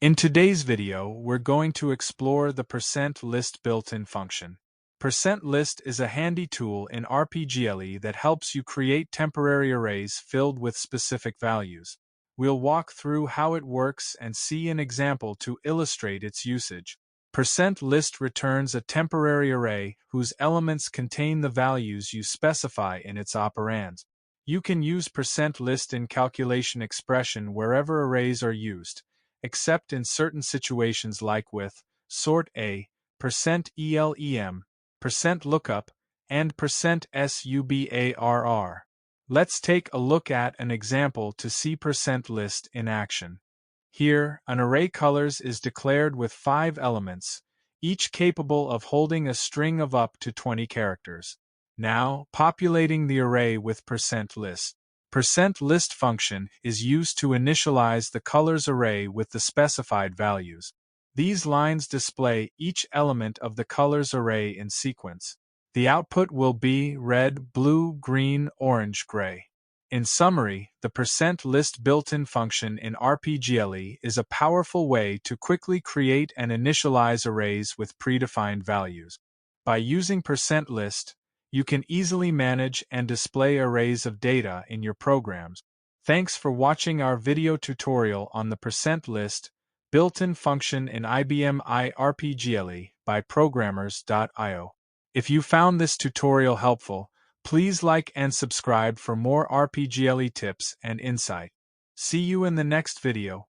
In today's video, we're going to explore the %list built-in function. %list is a handy tool in RPGLE that helps you create temporary arrays filled with specific values. We'll walk through how it works and see an example to illustrate its usage. %list returns a temporary array whose elements contain the values you specify in its operands. You can use %list in calculation expression wherever arrays are used, except in certain situations like with SORTA, %ELEM, %LOOKUP, and %SUBARR. Let's take a look at an example to see %list in action. Here, an array colors is declared with 5 elements, each capable of holding a string of up to 20 characters. Now, populating the array with %list. %list function is used to initialize the colors array with the specified values. These lines display each element of the colors array in sequence. The output will be red, blue, green, orange, gray. In summary, the %list built-in function in RPGLE is a powerful way to quickly create and initialize arrays with predefined values. By using %list, you can easily manage and display arrays of data in your programs. Thanks for watching our video tutorial on the %list built-in function in IBM RPGLE by programmers.io. If you found this tutorial helpful, please like and subscribe for more RPGLE tips and insight. See you in the next video.